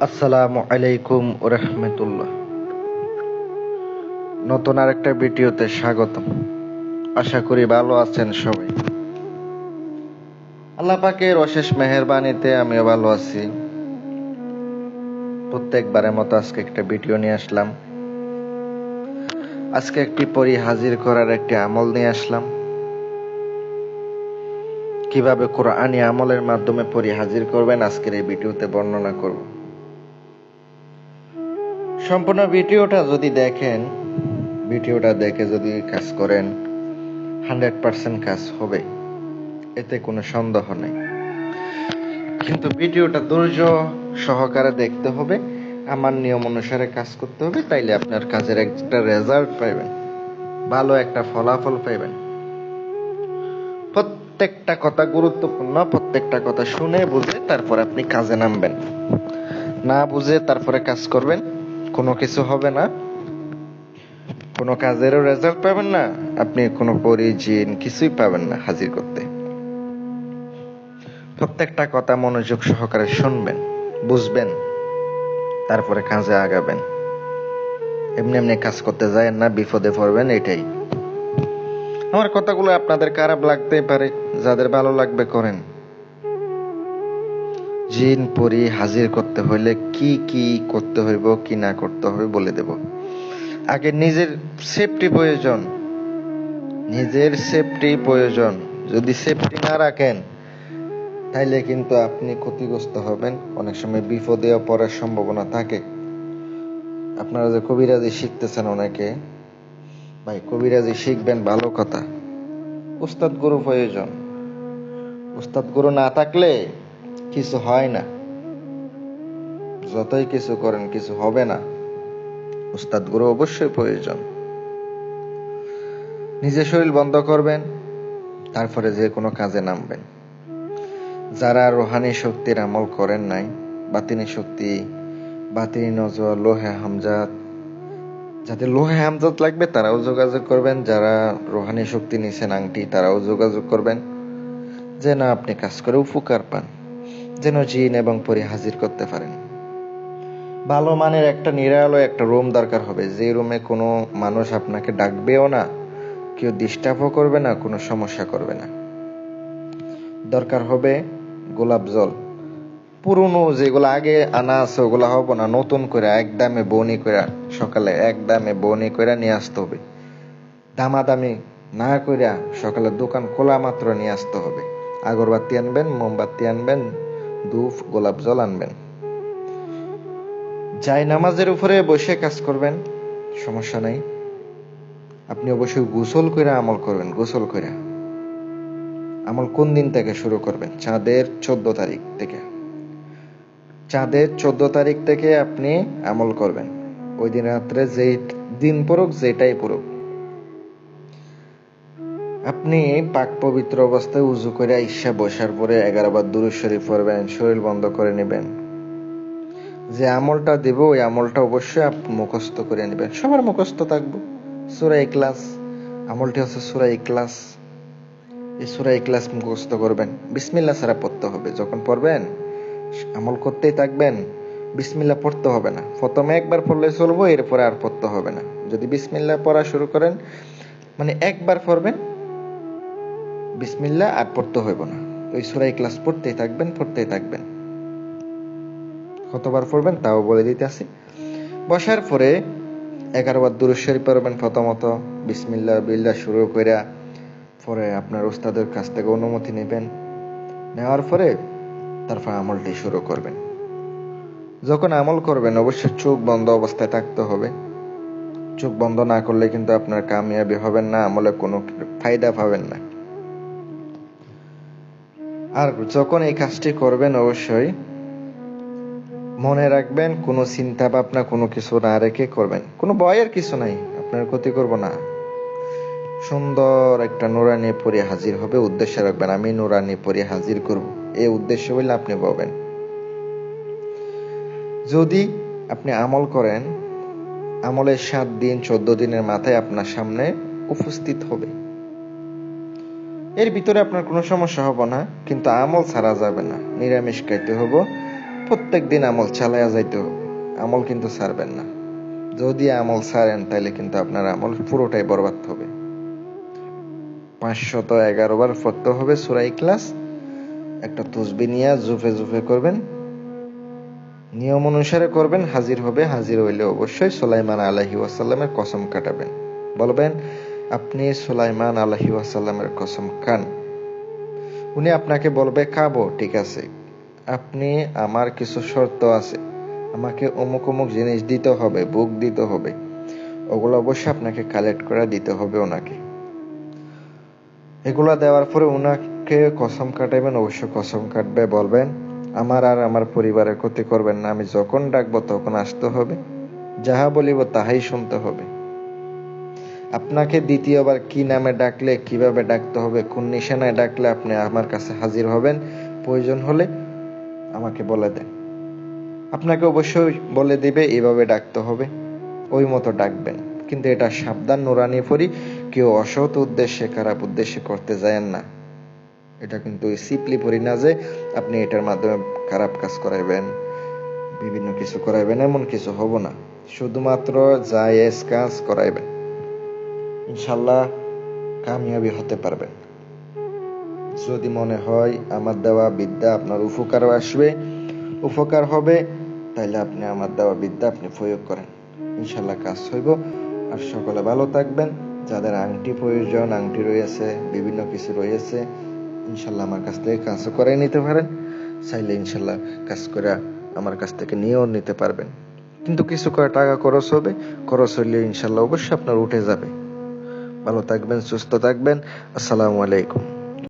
আসসালামু আলাইকুম রাহমাতুল্লাহ। নতুন আরেকটা ভিডিওতে স্বাগতম। আশা করি ভালো আছেন সবাই। আল্লাহ পাকের অশেষ মেহেরবানিতে আমিও ভালো আছি। প্রত্যেকবারের মতো আজকে একটা ভিডিও নিয়ে আসলাম। আজকে একটি পরী হাজির করার একটি আমল নিয়ে আসলাম। কিভাবে কোরআনী আমলের মাধ্যমে পরী হাজির করবেন আজকের এই ভিডিওতে বর্ণনা করব। সম্পূর্ণ ভিডিওটা যদি দেখেন, ভিডিওটা দেখে যদি কাজ করেন 100% কাজ হবে, এতে কোনো সন্দেহ নেই। কিন্তু ভিডিওটা ধৈর্য সহকারে দেখতে হবে, আমার নিয়ম অনুসারে কাজ করতে হবে, তাইলে আপনার কাজের একটা রেজাল্ট পাইবেন, ভালো একটা ফলাফল পাইবেন। প্রত্যেকটা কথা গুরুত্বপূর্ণ, প্রত্যেকটা কথা শুনে বুঝে তারপর আপনি কাজে নামবেন। না বুঝে তারপরে কাজ করবেন, কোনো কিছু হবে না, কোনো কাজেরও রেজাল্ট পাবেন না, আপনি কোনো পরিজিন কিছুই পাবেন না হাজির করতে। প্রত্যেকটা কথা মনোযোগ সহকারে শুনবেন, বুঝবেন, তারপরে কাজে আগাবেন। এমনি এমনি কাজ করতে যায় না, বিপদে পড়বেন। এটাই আমার কথাগুলো আপনাদের খারাপ লাগতেই পারে, যাদের ভালো লাগবে করেন। জিন পরি হাজির করতে হইলে কি কি করতে হইব, কি না করতে হবে বলে দেব। আগে নিজের সেফটি প্রয়োজন, নিজের সেফটি প্রয়োজন। যদি সেফটি না রাখেন তাইলে কিন্তু আপনি ক্ষতিগ্রস্ত হবেন, অনেক সময় বিপদেও পড়ার সম্ভাবনা থাকে। আপনারা যে কবিরাজি শিখতেছেন অনেকে, ভাই কবিরাজি শিখবেন ভালো কথা, উস্তাদ গুরু প্রয়োজন। উস্তাদ গুরু না থাকলে কিছু হয় না, যতই কিছু করেন কিছু হবে না। উস্তাদ গুরু অবশ্যই প্রয়োজন। নিজে শরীর বন্ধ করবেন, তারপরে যে কোনো কাজে নামবেন। যারা রোহানি শক্তির আমল করেন নাই, বাতিনি শক্তি, বাতিনি নজর, লোহে হামজাত, যাদের লোহে হামজাত লাগবে তারাও যোগাযোগ করবেন। যারা রোহানি শক্তি নিছেন আংটি, তারাও যোগাযোগ করবেন, যেন আপনি কাজ করে উপকার পান, যেন জিন এবং পরি হাজির করতে পারেন। ভালো মানের একটা নিরালয় একটা রুম দরকার হবে, যে রুমে কোনো মানুষ আপনাকে ডাকবেও না, কেউ ডিস্টার্বও করবে না, কোনো সমস্যা করবে না। দরকার হবে গোলাপ জল। পুরনো যেগুলো আগে আনা আছে ওগুলা হবো না, নতুন করে একদমে বনি করে সকালে একদমে বনি করে নিয়ে আসতে হবে। দামাদামি না কইরা সকালে দোকান খোলা মাত্র নিয়ে আসতে হবে। আগরবাতি আনবেন, মোমবাতি আনবেন, ধূপ, গোলাপ জল আনবেন। যাই নামাজের উপরে বসে কাজ করবেন, সমস্যা নাই। আপনি অবশ্যই গোসল করে আমল করবেন। গোসল করে আমল কোন দিন থেকে শুরু করবেন? চাঁদের 14 তারিখ থেকে। চাঁদের 14 তারিখ থেকে আপনি আমল করবেন। ওই দিন রাত্রে যেই দিন পড়ুক, যেটাই পড়ুক, আপনি পাক পবিত্র অবস্থায় উজু করে ঈশা বসার পরে 11 বার দুরূদ শরীফ পড়বেন, শরীর বন্ধ করে নেবেন। যে আমলটা দেব ওই আমলটা অবশ্যই আপনি মুখস্থ করে নেবেন। সবার মুখস্থ থাকবে সূরা ইখলাস। আমলটি হচ্ছে সূরা ইখলাস। এই সূরা ইখলাস মুখস্থ করবেন, বিসমিল্লাহ ছাড়া পড়তে হবে। যখন পড়বেন আমল করতেই থাকবেন, বিসমিল্লাহ পড়তে হবে না। প্রথমে একবার পড়লে চলবো, এরপরে আর পড়তে হবে না। যদি বিসমিল্লাহ পড়া শুরু করেন, মানে একবার পড়বেন বিসমিল্লাহ, আর পড়তে হইব না। ওই সূরা ইখলাস পড়তেই থাকবেন, পড়তেই থাকবেন। কতবার পড়বেন তাও বলে দিতেছি। বসার পরে 11 বার দুরূদ শরীফ পড়বেন। প্রথমত বিসমিল্লাহ বিল্লাহ শুরু কইরা পরে আপনার উস্তাদের কাছ থেকে অনুমতি নেবেন। নেওয়ার পরে তারপর আমলটি শুরু করবেন। যখন আমল করবেন অবশ্যই চোখ বন্ধ অবস্থায় থাকতে হবে। চোখ বন্ধ না করলে কিন্তু আপনার কামিয়াবি হবেন না, আমলে কোনো ফায়দা পাবেন না। আর যখন এই কাজটি করবেন অবশ্যই মনে রাখবেন, কোনো চিন্তা ভাবনা কোনো কিছু না রেখে করবেন। কোনো ভয়ের কিছু নাই, আপনার ক্ষতি করব না। সুন্দর একটা নুরানি পরে হাজির হবে, উদ্দেশ্য রাখবেন আমি নুরানি পরে হাজির করব, এই উদ্দেশ্য হইলে আপনি পাবেন। যদি আপনি আমল করেন, আমলের 7 দিন 14 দিনের মাথায় আপনার সামনে উপস্থিত হবে। এর ভিতরে আপনার কোনো সমস্যা হবে না, কিন্তু আমল ছাড়া যাবে না। নিরামিষ খাইতে হবে, প্রত্যেক দিন আমল চালায়া যাইতে হবে, আমল কিন্তু ছাড়বেন না। যদি আমল ছাড়েন তাহলে কিন্তু আপনার আমল পুরোটাই বরবাদ হবে। 511 বার পড়তে হবে সূরা ইখলাস। একটা তসবিহ নিয়ে জুফে জুফে করবেন, নিয়ম অনুসারে করবেন, হাজির হবে। হাজির হইলে অবশ্যই সুলাইমান আলাইহিস সালামের কসম কাটাবেন, বলবেন আপনি সুলাইমান আলাইহিস সালামের কসম খান। উনি আপনাকে বলবে খাবো, ঠিক আছে, আপনি আমার কিছু শর্ত আছে, আমাকে অমুক অমুক জিনিস দিতে হবে, বুক দিতে হবে, ওগুলো অবশ্যই আপনাকে কালেক্ট করে দিতে হবে ওনাকে। এগুলা দেওয়ার পরে উনাকে কসম কাটাবেন, অবশ্য কসম কাটবে, বলবেন আমার আর আমার পরিবারের ক্ষতি করবেন না, আমি যখন ডাকবো তখন আসতে হবে, যাহা বলিব তাহাই শুনতে হবে। আপনাকে দ্বিতীয়বার কি নামে ডাকলে, কিভাবে ডাকতে হবে, কোন নিশানায় ডাকলে আপনি আমার কাছে হাজির হবেন, প্রয়োজন হলে আমাকে বলে দেন। আপনাকে অবশ্যই বলে দিবে এইভাবে ডাকতে হবে, ওই মতো ডাকবেন। কিন্তু এটা সাবধান, নুরানি পড়ি, কেউ অসৎ উদ্দেশ্যে, খারাপ উদ্দেশ্যে করতে যায়েন না। এটা কিন্তু সিপলি পড়ি না যে আপনি এটার মাধ্যমে খারাপ কাজ করাইবেন, বিভিন্ন কিছু করাইবেন, এমন কিছু হব না। শুধুমাত্র জায়েজ কাজ করাইবেন, ইনশাল্লাহ কামিয়াবি হতে পারবেন। যদি মনে হয় আমার দেওয়া বিদ্যা আপনার উপকারও আসবে, উপকার হবে, তাইলে আপনি আমার দেওয়া বিদ্যা আপনি প্রয়োগ করেন, ইনশাল্লাহ কাজ হইব। আর সকলে ভালো থাকবেন। যাদের আংটি প্রয়োজন, আংটি রয়েছে, বিভিন্ন কিছু রয়েছে, ইনশাল্লাহ আমার কাছ থেকে কাজও করে নিতে পারেন। চাইলে ইনশাল্লাহ কাজ করে আমার কাছ থেকে নিয়েও নিতে পারবেন। কিন্তু কিছু করে টাকা খরচ হবে, খরচ হইলে ইনশাল্লাহ অবশ্যই আপনার উঠে যাবে। ভালো থাকবেন, সুস্থ থাকবেন। আসসালামু আলাইকুম।